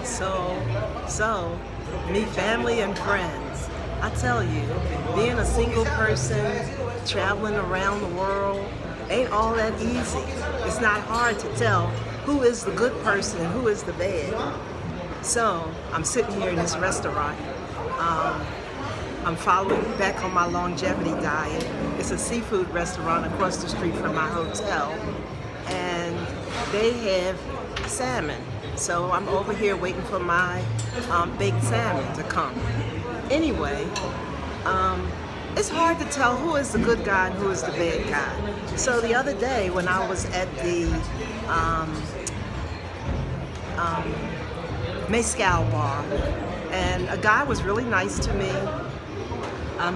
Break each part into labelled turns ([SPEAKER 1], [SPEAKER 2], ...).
[SPEAKER 1] So, meet family and friends. I tell you, being a single person, traveling around the world, ain't all that easy. It's not hard to tell who is the good person and who is the bad. So, I'm sitting here in this restaurant. Um, I'm following back on my longevity diet. It's a seafood restaurant across the street from my hotel, and they have salmon. So I'm over here waiting for my baked salmon to come. Anyway, it's hard to tell who is the good guy and who is the bad guy. So the other day when I was at the Mezcal bar, and a guy was really nice to me.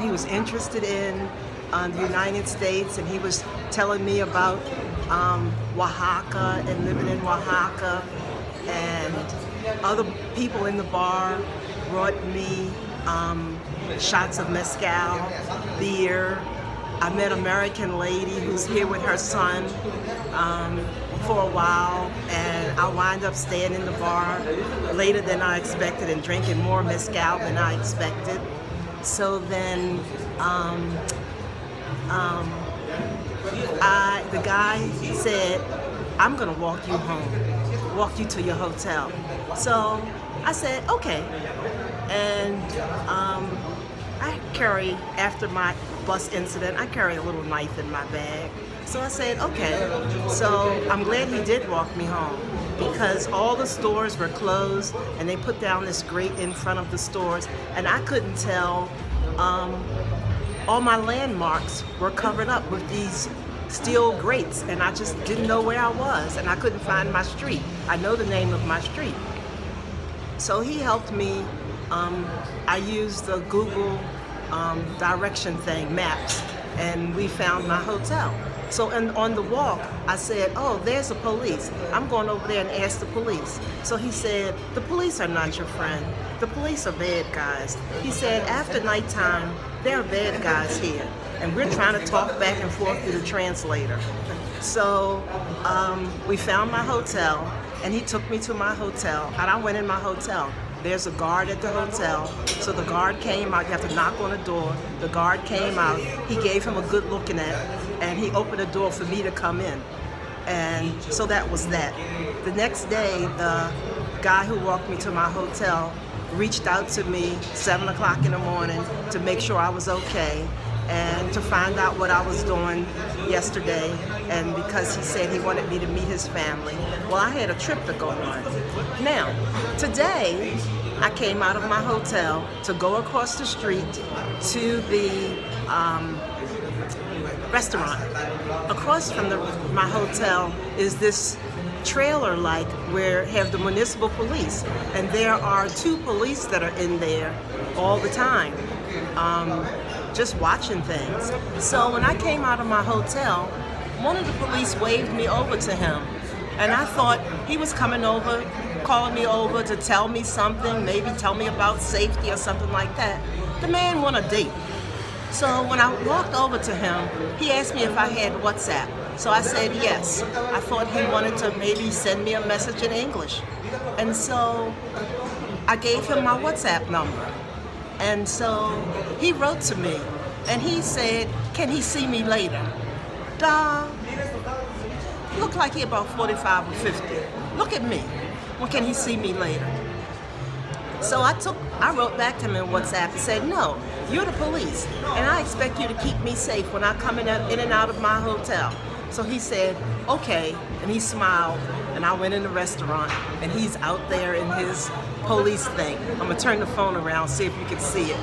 [SPEAKER 1] He was interested in the United States, and he was telling me about Oaxaca and living in Oaxaca. And other people in the bar brought me shots of mezcal, beer. I met an American lady who's here with her son for a while, and I wound up staying in the bar later than I expected and drinking more mezcal than I expected. So then the guy said, "I'm gonna walk you home, walk you to your hotel." So I said, okay. And I carry, after my bus incident, I carry a little knife in my bag. So I said, okay. So I'm glad he did walk me home, because all the stores were closed and they put down this grate in front of the stores, and I couldn't tell, all my landmarks were covered up with these steel grates, and I just didn't know where I was, and I couldn't find my street. I know the name of my street. So he helped me. I used the Google direction thing, maps, and we found my hotel. So on the walk, I said, "Oh, there's the police. I'm going over there and ask the police." So he said, "The police are not your friend. The police are bad guys." He said, "After nighttime, there are bad guys here, and we're trying to talk back and forth through the translator." So we found my hotel, and he took me to my hotel, and I went in my hotel. There's a guard at the hotel. So the guard came out. You have to knock on the door. The guard came out. He gave him a good looking at, and he opened the door for me to come in. And so that was that. The next day, the guy who walked me to my hotel reached out to me 7 o'clock in the morning to make sure I was okay and to find out what I was doing yesterday. And because he said he wanted me to meet his family, well, I had a trip to go on. Now, today, I came out of my hotel to go across the street to the restaurant. Across from my hotel is this trailer where have the municipal police, and there are 2 police that are in there all the time, just watching things. So when I came out of my hotel, one of the police waved me over to him, and I thought he was coming over, calling me over to tell me something, maybe tell me about safety or something like that. The man wanted a date. So when I walked over to him, he asked me if I had WhatsApp. So I said yes. I thought he wanted to maybe send me a message in English. And so I gave him my WhatsApp number. And so he wrote to me, and he said, "Can he see me later?" Looked like he about 45 or 50. Look at me. Well, can he see me later? So I wrote back to him in WhatsApp and said, "No, you're the police, and I expect you to keep me safe when I come in and out of my hotel." So he said, "Okay," and he smiled, and I went in the restaurant, and he's out there in his police thing. I'm gonna turn the phone around, see if you can see it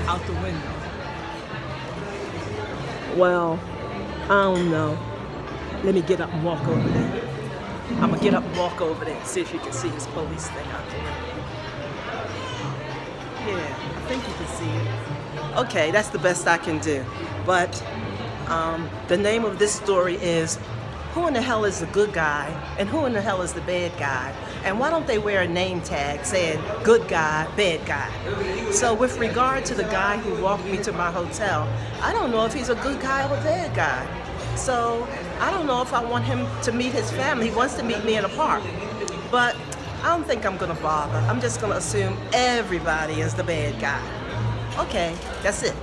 [SPEAKER 1] out the window. Well, I don't know. Let me get up and walk over there. I'm gonna get up and walk over there and see if you can see his police thing out there. Yeah, I think you can see it. Okay, that's the best I can do. But the name of this story is who in the hell is the good guy and who in the hell is the bad guy? And why don't they wear a name tag saying good guy, bad guy? So with regard to the guy who walked me to my hotel, I don't know if he's a good guy or a bad guy. So I don't know if I want him to meet his family. He wants to meet me in a park. But I don't think I'm gonna bother. I'm just gonna assume everybody is the bad guy. Okay, that's it.